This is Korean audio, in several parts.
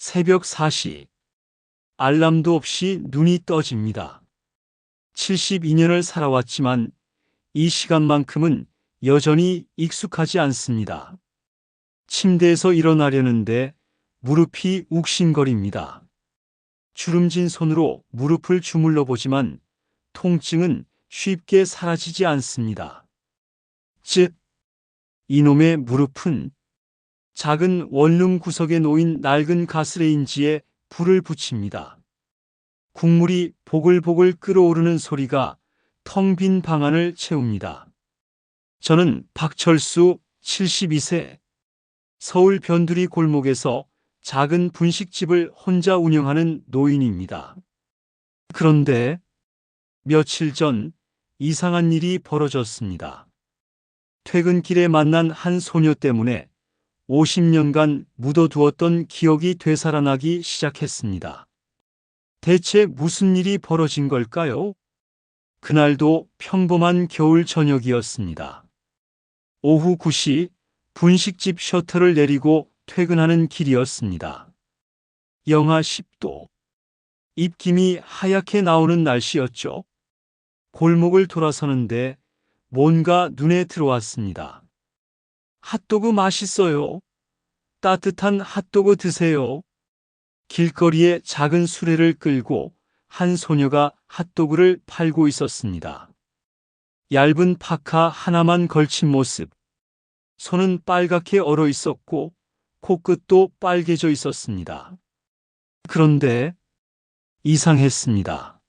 새벽 4시. 알람도 없이 눈이 떠집니다. 72년을 살아왔지만 이 시간만큼은 여전히 익숙하지 않습니다. 침대에서 일어나려는데 무릎이 욱신거립니다. 주름진 손으로 무릎을 주물러 보지만 통증은 쉽게 사라지지 않습니다. 즉, 이놈의 무릎은 작은 원룸 구석에 놓인 낡은 가스레인지에 불을 붙입니다. 국물이 보글보글 끓어오르는 소리가 텅 빈 방안을 채웁니다. 저는 박철수 72세, 서울 변두리 골목에서 작은 분식집을 혼자 운영하는 노인입니다. 그런데 며칠 전 이상한 일이 벌어졌습니다. 퇴근길에 만난 한 소녀 때문에 50년간 묻어두었던 기억이 되살아나기 시작했습니다. 대체 무슨 일이 벌어진 걸까요? 그날도 평범한 겨울 저녁이었습니다. 오후 9시 분식집 셔터를 내리고 퇴근하는 길이었습니다. 영하 10도. 입김이 하얗게 나오는 날씨였죠. 골목을 돌아서는데 뭔가 눈에 들어왔습니다. 핫도그 맛있어요. 따뜻한 핫도그 드세요. 길거리에 작은 수레를 끌고 한 소녀가 핫도그를 팔고 있었습니다. 얇은 파카 하나만 걸친 모습. 손은 빨갛게 얼어 있었고 코끝도 빨개져 있었습니다. 그런데 이상했습니다.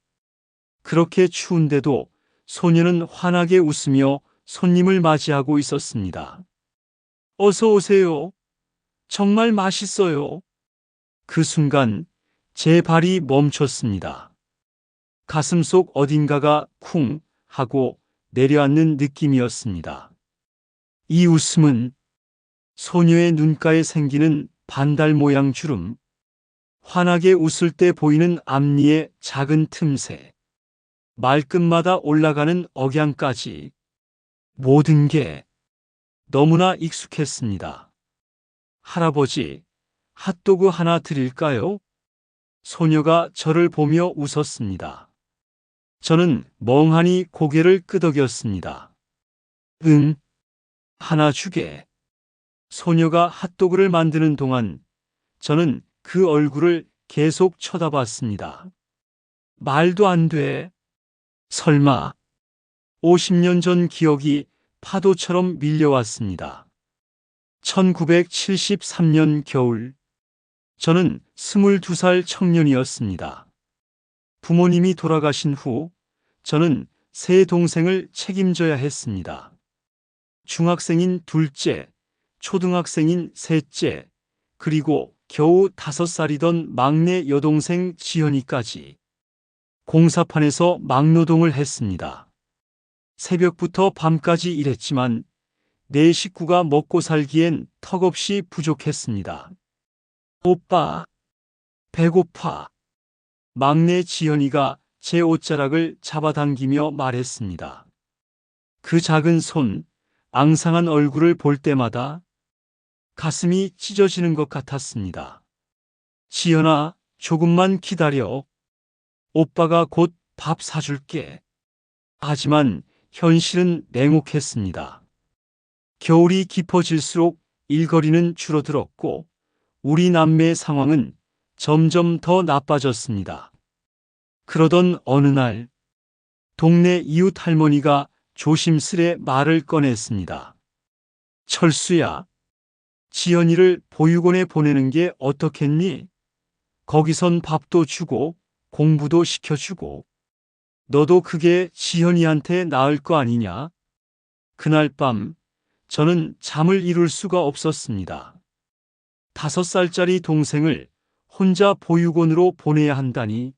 그렇게 추운데도 소녀는 환하게 웃으며 손님을 맞이하고 있었습니다. 어서 오세요. 정말 맛있어요. 그 순간 제 발이 멈췄습니다. 가슴속 어딘가가 쿵 하고 내려앉는 느낌이었습니다. 이 웃음은 소녀의 눈가에 생기는 반달 모양 주름, 환하게 웃을 때 보이는 앞니의 작은 틈새, 말끝마다 올라가는 억양까지 모든 게 너무나 익숙했습니다. 할아버지, 핫도그 하나 드릴까요? 소녀가 저를 보며 웃었습니다. 저는 멍하니 고개를 끄덕였습니다. 응, 하나 주게. 소녀가 핫도그를 만드는 동안 저는 그 얼굴을 계속 쳐다봤습니다. 말도 안 돼. 설마. 50년 전 기억이 파도처럼 밀려왔습니다. 1973년 겨울. 저는 22살 청년이었습니다. 부모님이 돌아가신 후 저는 세 동생을 책임져야 했습니다. 중학생인 둘째, 초등학생인 셋째, 그리고 겨우 5살이던 막내 여동생 지연이까지. 공사판에서 막노동을 했습니다. 새벽부터 밤까지 일했지만 내 식구가 먹고 살기엔 턱없이 부족했습니다. 오빠, 배고파. 막내 지연이가 제 옷자락을 잡아당기며 말했습니다. 그 작은 손, 앙상한 얼굴을 볼 때마다 가슴이 찢어지는 것 같았습니다. 지연아, 조금만 기다려. 오빠가 곧 밥 사줄게. 하지만 현실은 냉혹했습니다. 겨울이 깊어질수록 일거리는 줄어들었고 우리 남매의 상황은 점점 더 나빠졌습니다. 그러던 어느 날 동네 이웃 할머니가 조심스레 말을 꺼냈습니다. 철수야, 지연이를 보육원에 보내는 게 어떻겠니? 거기선 밥도 주고 공부도 시켜주고 너도 그게 지연이한테 나을 거 아니냐? 그날 밤 저는 잠을 이룰 수가 없었습니다. 5살짜리 동생을 혼자 보육원으로 보내야 한다니.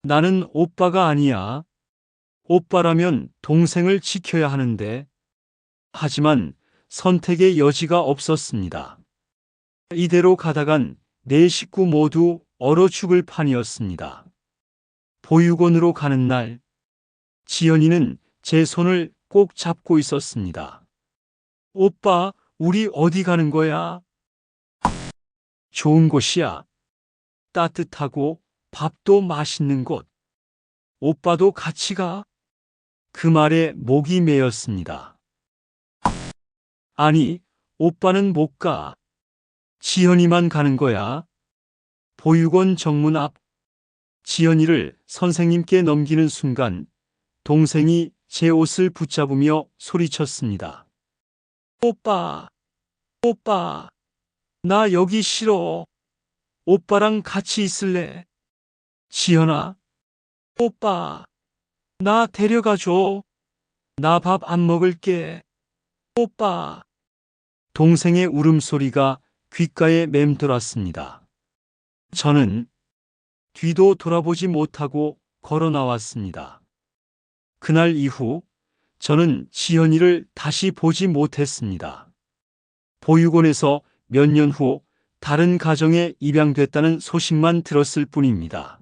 나는 오빠가 아니야. 오빠라면 동생을 지켜야 하는데. 하지만 선택의 여지가 없었습니다. 이대로 가다간 네 식구 모두 얼어 죽을 판이었습니다. 보육원으로 가는 날, 지연이는 제 손을 꼭 잡고 있었습니다. 오빠, 우리 어디 가는 거야? 좋은 곳이야. 따뜻하고 밥도 맛있는 곳. 오빠도 같이 가. 그 말에 목이 메였습니다. 아니, 오빠는 못 가. 지연이만 가는 거야. 보육원 정문 앞. 지연이를 선생님께 넘기는 순간 동생이 제 옷을 붙잡으며 소리쳤습니다. 오빠, 오빠, 나 여기 싫어. 오빠랑 같이 있을래. 지연아, 오빠, 나 데려가줘. 나 밥 안 먹을게. 오빠. 동생의 울음소리가 귓가에 맴돌았습니다. 저는 뒤도 돌아보지 못하고 걸어 나왔습니다. 그날 이후 저는 지연이를 다시 보지 못했습니다. 보육원에서 몇 년 후 다른 가정에 입양됐다는 소식만 들었을 뿐입니다.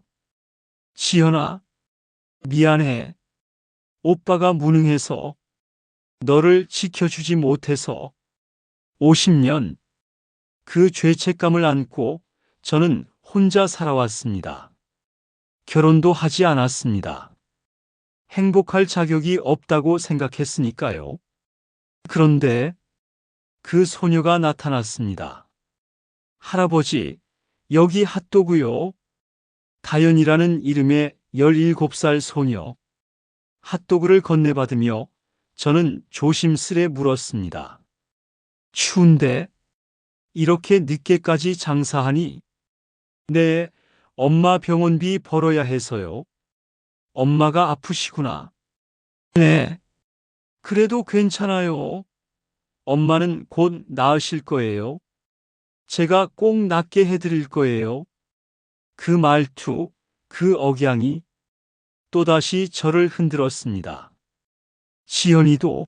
지연아, 미안해. 오빠가 무능해서, 너를 지켜주지 못해서. 50년, 그 죄책감을 안고 저는 혼자 살아왔습니다. 결혼도 하지 않았습니다. 행복할 자격이 없다고 생각했으니까요. 그런데 그 소녀가 나타났습니다. 할아버지, 여기 핫도그요. 다연이라는 이름의 17살 소녀. 핫도그를 건네받으며 저는 조심스레 물었습니다. 추운데 이렇게 늦게까지 장사하니? 네, 엄마 병원비 벌어야 해서요. 엄마가 아프시구나. 네, 그래도 괜찮아요. 엄마는 곧 나으실 거예요. 제가 꼭 낫게 해드릴 거예요. 그 말투, 그 억양이 또다시 저를 흔들었습니다. 지연이도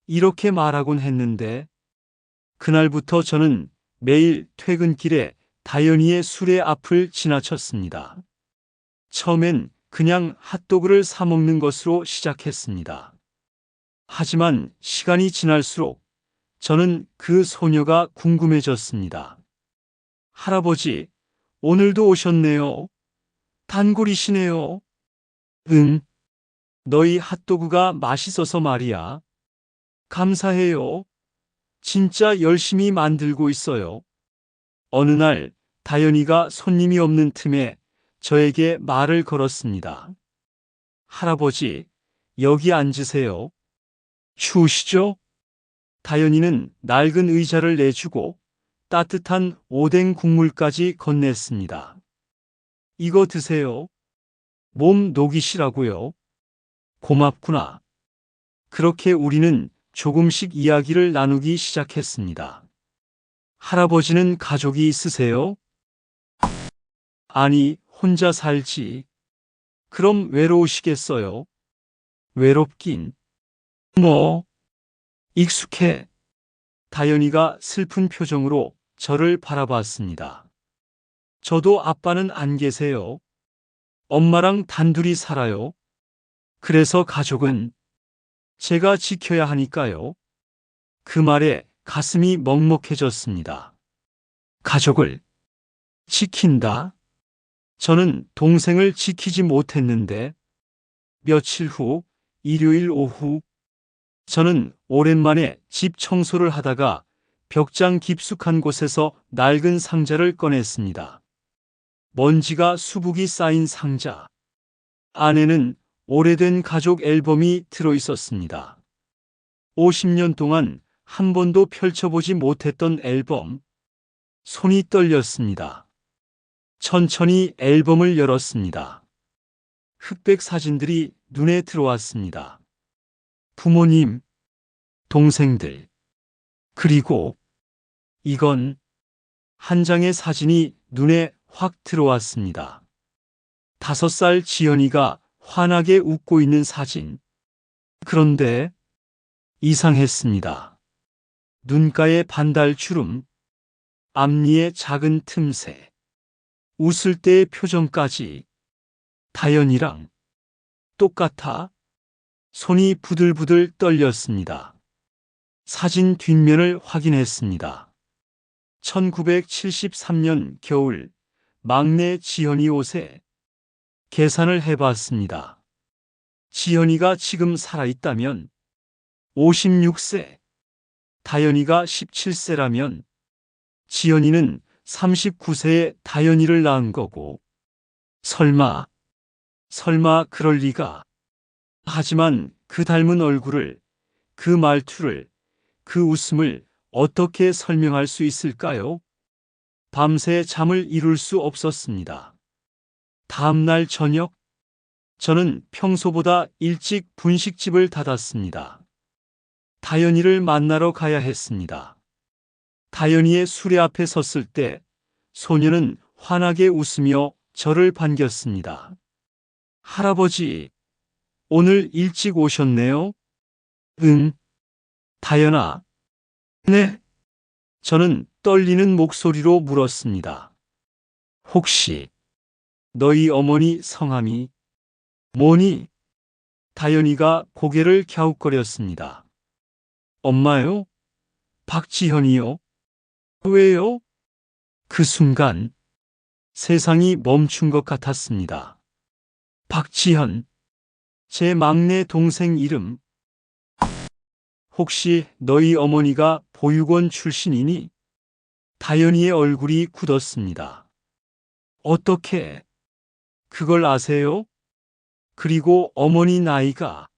이렇게 말하곤 했는데 그날부터 저는 매일 퇴근길에 다연이의 수레 앞을 지나쳤습니다. 처음엔 그냥 핫도그를 사 먹는 것으로 시작했습니다. 하지만 시간이 지날수록 저는 그 소녀가 궁금해졌습니다. 할아버지, 오늘도 오셨네요. 단골이시네요. 응, 너희 핫도그가 맛있어서 말이야. 감사해요. 진짜 열심히 만들고 있어요. 어느 날 다연이가 손님이 없는 틈에 저에게 말을 걸었습니다. 할아버지, 여기 앉으세요. 추우시죠? 다연이는 낡은 의자를 내주고 따뜻한 오뎅 국물까지 건넸습니다. 이거 드세요. 몸 녹이시라고요. 고맙구나. 그렇게 우리는 조금씩 이야기를 나누기 시작했습니다. 할아버지는 가족이 있으세요? 아니, 혼자 살지. 그럼 외로우시겠어요? 외롭긴. 뭐, 익숙해. 다연이가 슬픈 표정으로 저를 바라봤습니다. 저도 아빠는 안 계세요. 엄마랑 단둘이 살아요. 그래서 가족은 제가 지켜야 하니까요. 그 말에 가슴이 먹먹해졌습니다. 가족을 지킨다? 저는 동생을 지키지 못했는데 며칠 후 일요일 오후 저는 오랜만에 집 청소를 하다가 벽장 깊숙한 곳에서 낡은 상자를 꺼냈습니다. 먼지가 수북이 쌓인 상자. 안에는 오래된 가족 앨범이 들어 있었습니다. 50년 동안 한 번도 펼쳐보지 못했던 앨범. 손이 떨렸습니다. 천천히 앨범을 열었습니다. 흑백 사진들이 눈에 들어왔습니다. 부모님, 동생들, 그리고 이건 한 장의 사진이 눈에 확 들어왔습니다. 5살 지연이가 환하게 웃고 있는 사진. 그런데 이상했습니다. 눈가에 반달주름, 앞니에 작은 틈새, 웃을 때의 표정까지 다연이랑 똑같아. 손이 부들부들 떨렸습니다. 사진 뒷면을 확인했습니다. 1973년 겨울 막내 지연이 옷에 계산을 해봤습니다. 지연이가 지금 살아있다면 56세, 다연이가 17세라면 지연이는 39세에 다연이를 낳은 거고, 설마 그럴 리가. 하지만 그 닮은 얼굴을, 그 말투를, 그 웃음을 어떻게 설명할 수 있을까요? 밤새 잠을 이룰 수 없었습니다. 다음 날 저녁, 저는 평소보다 일찍 분식집을 닫았습니다. 다연이를 만나러 가야 했습니다. 다연이의 수레 앞에 섰을 때 소녀는 환하게 웃으며 저를 반겼습니다. 할아버지, 오늘 일찍 오셨네요? 응. 다연아. 네. 저는 떨리는 목소리로 물었습니다. 혹시 너희 어머니 성함이 뭐니? 다연이가 고개를 갸웃거렸습니다. 엄마요? 박지현이요? 왜요? 그 순간 세상이 멈춘 것 같았습니다. 박지현, 제 막내 동생 이름. 혹시 너희 어머니가 보육원 출신이니? 다연이의 얼굴이 굳었습니다. 어떻게 그걸 아세요? 그리고 어머니 나이가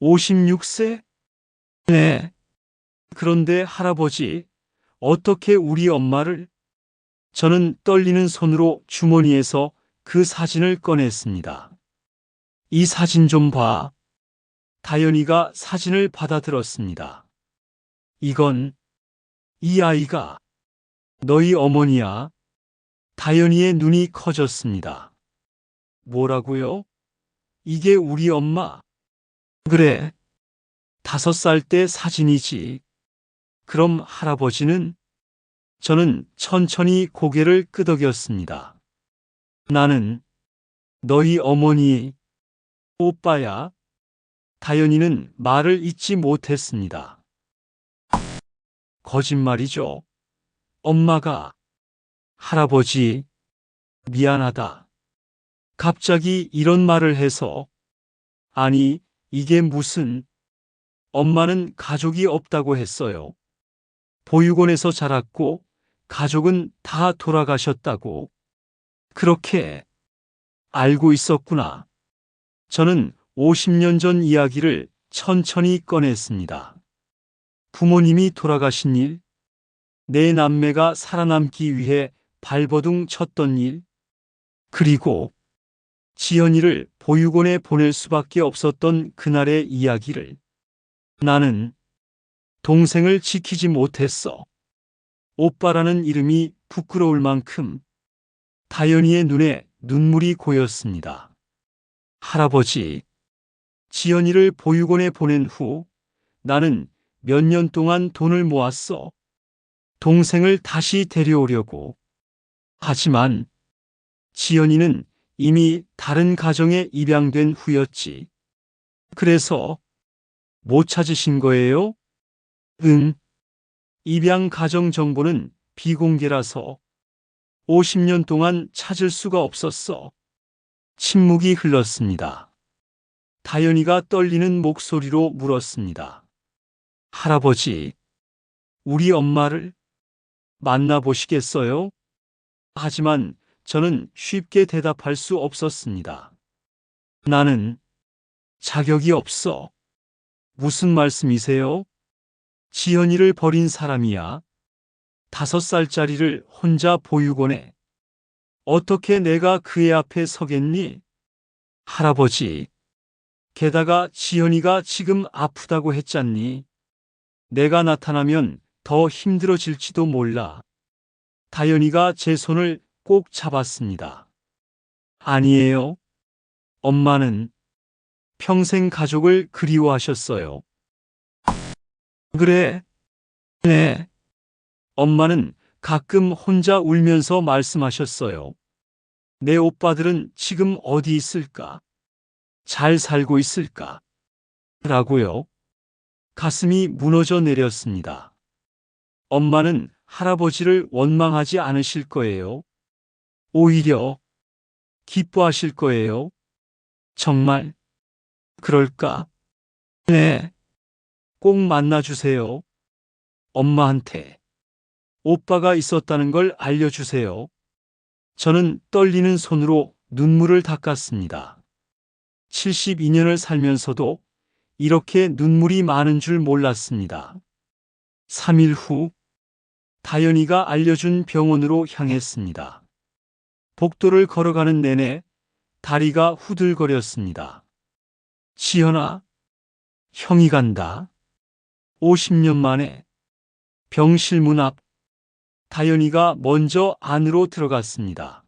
56세? 네. 그런데 할아버지, 어떻게 우리 엄마를? 저는 떨리는 손으로 주머니에서 그 사진을 꺼냈습니다. 이 사진 좀 봐. 다연이가 사진을 받아들었습니다. 이건, 이 아이가 너희 어머니야. 다연이의 눈이 커졌습니다. 뭐라고요? 이게 우리 엄마. 그래. 5살 때 사진이지. 그럼 할아버지는? 저는 천천히 고개를 끄덕였습니다. 나는 너희 어머니 오빠야. 다연이는 말을 잇지 못했습니다. 거짓말이죠. 엄마가. 할아버지, 미안하다. 갑자기 이런 말을 해서. 아니, 이게 무슨. 엄마는 가족이 없다고 했어요. 보육원에서 자랐고 가족은 다 돌아가셨다고. 그렇게 알고 있었구나. 저는 50년 전 이야기를 천천히 꺼냈습니다. 부모님이 돌아가신 일, 내 남매가 살아남기 위해 발버둥 쳤던 일, 그리고 지연이를 보육원에 보낼 수밖에 없었던 그날의 이야기를. 나는 동생을 지키지 못했어. 오빠라는 이름이 부끄러울 만큼 다연이의 눈에 눈물이 고였습니다. 할아버지, 지연이를 보육원에 보낸 후 나는 몇 년 동안 돈을 모았어. 동생을 다시 데려오려고. 하지만 지연이는 이미 다른 가정에 입양된 후였지. 그래서 못 찾으신 거예요? 응. 입양 가정 정보는 비공개라서 50년 동안 찾을 수가 없었어. 침묵이 흘렀습니다. 다연이가 떨리는 목소리로 물었습니다. 할아버지, 우리 엄마를 만나보시겠어요? 하지만 저는 쉽게 대답할 수 없었습니다. 나는 자격이 없어. 무슨 말씀이세요? 지연이를 버린 사람이야. 5살짜리를 혼자 보육원에. 어떻게 내가 그의 앞에 서겠니? 할아버지, 게다가 지연이가 지금 아프다고 했잖니. 내가 나타나면 더 힘들어질지도 몰라. 다연이가 제 손을 꼭 잡았습니다. 아니에요. 엄마는 평생 가족을 그리워하셨어요. 그래. 네. 엄마는 가끔 혼자 울면서 말씀하셨어요. 내 오빠들은 지금 어디 있을까? 잘 살고 있을까? 라고요. 가슴이 무너져 내렸습니다. 엄마는 할아버지를 원망하지 않으실 거예요. 오히려 기뻐하실 거예요. 정말 그럴까? 네, 꼭 만나주세요. 엄마한테 오빠가 있었다는 걸 알려주세요. 저는 떨리는 손으로 눈물을 닦았습니다. 72년을 살면서도 이렇게 눈물이 많은 줄 몰랐습니다. 3일 후, 다연이가 알려준 병원으로 향했습니다. 복도를 걸어가는 내내 다리가 후들거렸습니다. 지연아, 형이 간다. 50년 만에 병실 문 앞, 다연이가 먼저 안으로 들어갔습니다.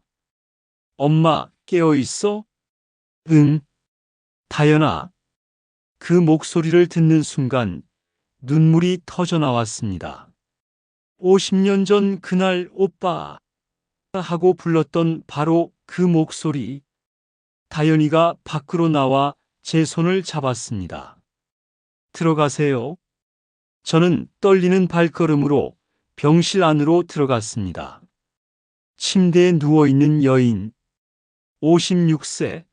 엄마, 깨어 있어? 응. 다연아. 그 목소리를 듣는 순간 눈물이 터져 나왔습니다. 50년 전 그날 오빠 하고 불렀던 바로 그 목소리. 다연이가 밖으로 나와 제 손을 잡았습니다. 들어가세요. 저는 떨리는 발걸음으로 병실 안으로 들어갔습니다. 침대에 누워있는 여인. 56세.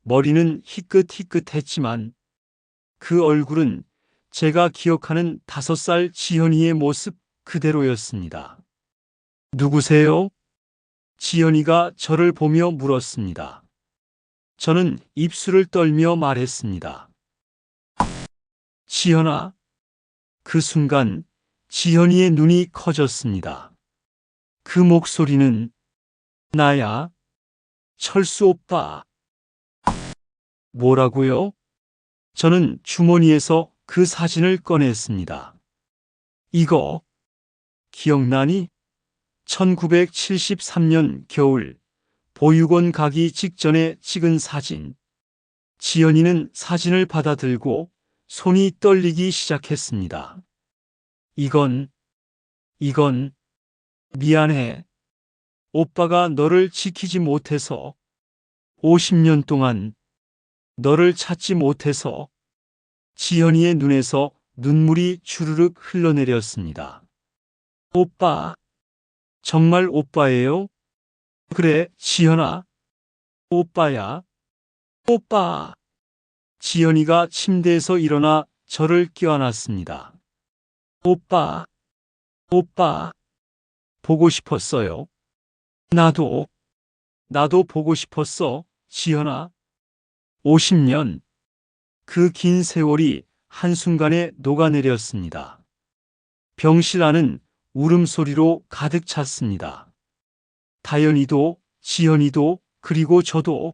머리는 희끗희끗했지만 그 얼굴은 제가 기억하는 5살 지연이의 모습 그대로였습니다. 누구세요? 지연이가 저를 보며 물었습니다. 저는 입술을 떨며 말했습니다. 지연아. 그 순간 지연이의 눈이 커졌습니다. 그 목소리는 나야. 철수 오빠. 뭐라고요? 저는 주머니에서 그 사진을 꺼냈습니다. 이거 기억나니? 1973년 겨울 보육원 가기 직전에 찍은 사진. 지연이는 사진을 받아들고 손이 떨리기 시작했습니다. 이건 미안해. 오빠가 너를 지키지 못해서 50년 동안 너를 찾지 못해서. 지연이의 눈에서 눈물이 주르륵 흘러내렸습니다. 오빠, 정말 오빠예요? 그래, 지연아. 오빠야. 오빠. 지연이가 침대에서 일어나 저를 껴안았습니다. 오빠, 오빠. 보고 싶었어요. 나도 보고 싶었어, 지연아. 50년. 그 긴 세월이 한순간에 녹아내렸습니다. 병실 안은 울음소리로 가득 찼습니다. 다연이도, 지연이도, 그리고 저도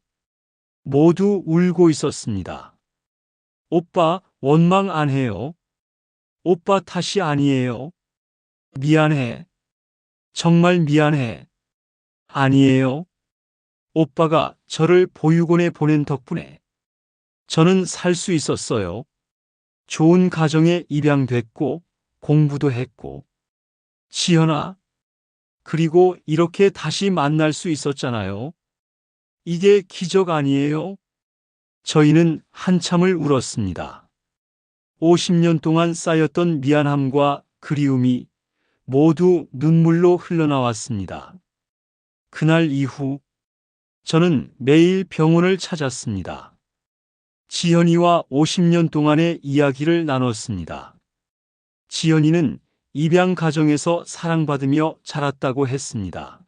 모두 울고 있었습니다. 오빠, 원망 안 해요. 오빠 탓이 아니에요. 미안해. 정말 미안해. 아니에요. 오빠가 저를 보육원에 보낸 덕분에 저는 살 수 있었어요. 좋은 가정에 입양됐고 공부도 했고. 지연아, 그리고 이렇게 다시 만날 수 있었잖아요. 이게 기적 아니에요? 저희는 한참을 울었습니다. 50년 동안 쌓였던 미안함과 그리움이 모두 눈물로 흘러나왔습니다. 그날 이후 저는 매일 병원을 찾았습니다. 지연이와 50년 동안의 이야기를 나눴습니다. 지연이는 입양 가정에서 사랑받으며 자랐다고 했습니다.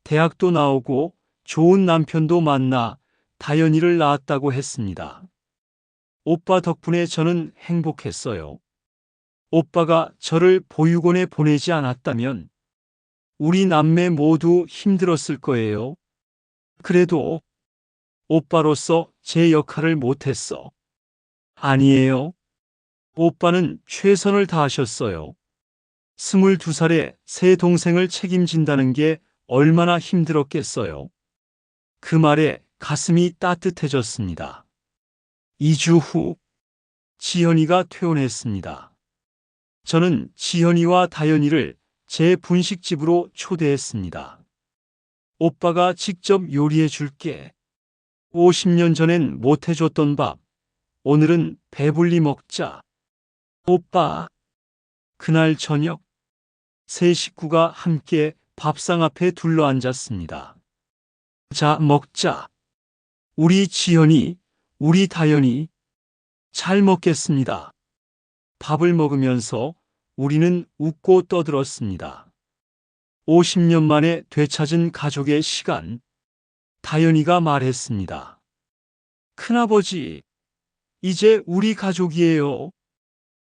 대학도 나오고 좋은 남편도 만나 다연이를 낳았다고 했습니다. 오빠 덕분에 저는 행복했어요. 오빠가 저를 보육원에 보내지 않았다면 우리 남매 모두 힘들었을 거예요. 그래도 오빠로서 제 역할을 못했어. 아니에요. 오빠는 최선을 다하셨어요. 22살에 새 동생을 책임진다는 게 얼마나 힘들었겠어요. 그 말에 가슴이 따뜻해졌습니다. 2주 후, 지연이가 퇴원했습니다. 저는 지연이와 다연이를 제 분식집으로 초대했습니다. 오빠가 직접 요리해 줄게. 50년 전엔 못 해줬던 밥, 오늘은 배불리 먹자. 오빠. 그날 저녁, 세 식구가 함께 밥상 앞에 둘러앉았습니다. 자, 먹자. 우리 지연이, 우리 다연이 잘 먹겠습니다. 밥을 먹으면서 우리는 웃고 떠들었습니다. 50년 만에 되찾은 가족의 시간. 다연이가 말했습니다. 큰아버지, 이제 우리 가족이에요.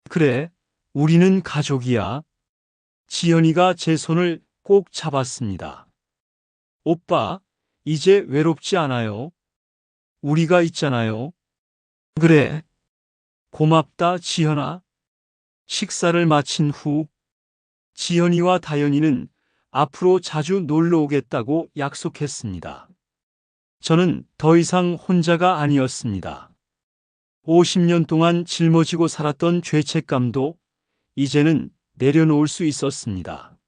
그래, 우리는 가족이야. 지연이가 제 손을 꼭 잡았습니다. 오빠, 이제 외롭지 않아요? 우리가 있잖아요. 그래. 고맙다, 지연아. 식사를 마친 후 지연이와 다연이는 앞으로 자주 놀러 오겠다고 약속했습니다. 저는 더 이상 혼자가 아니었습니다. 50년 동안 짊어지고 살았던 죄책감도 이제는 내려놓을 수 있었습니다.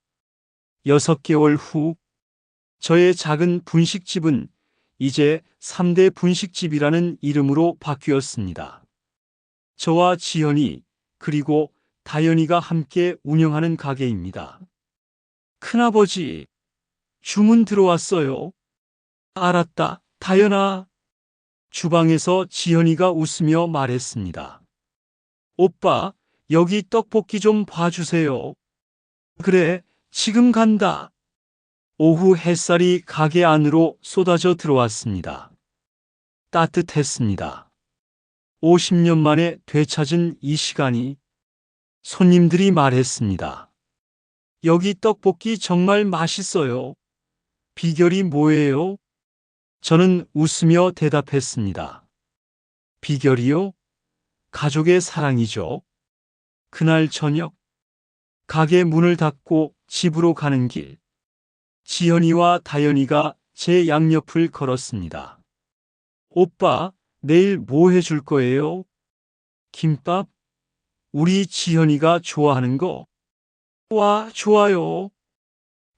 6개월 후 저의 작은 분식집은 이제 3대 분식집이라는 이름으로 바뀌었습니다. 저와 지연이 그리고 다연이가 함께 운영하는 가게입니다. 큰아버지, 주문 들어왔어요. 알았다, 다연아. 주방에서 지연이가 웃으며 말했습니다. 오빠, 여기 떡볶이 좀 봐주세요. 그래, 지금 간다. 오후 햇살이 가게 안으로 쏟아져 들어왔습니다. 따뜻했습니다. 50년 만에 되찾은 이 시간이 손님들이 말했습니다. 여기 떡볶이 정말 맛있어요. 비결이 뭐예요? 저는 웃으며 대답했습니다. 비결이요? 가족의 사랑이죠. 그날 저녁, 가게 문을 닫고 집으로 가는 길, 지연이와 다연이가 제 양옆을 걸었습니다. 오빠, 내일 뭐 해줄 거예요? 김밥? 우리 지연이가 좋아하는 거? 와, 좋아요.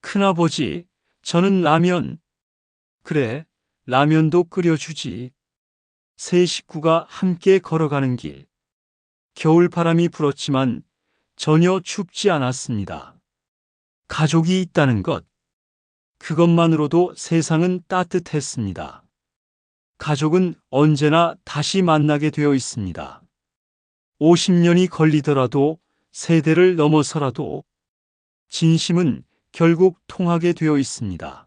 큰아버지, 저는 라면. 그래, 라면도 끓여주지. 세 식구가 함께 걸어가는 길. 겨울바람이 불었지만 전혀 춥지 않았습니다. 가족이 있다는 것. 그것만으로도 세상은 따뜻했습니다. 가족은 언제나 다시 만나게 되어 있습니다. 50년이 걸리더라도 세대를 넘어서라도 진심은 결국 통하게 되어 있습니다.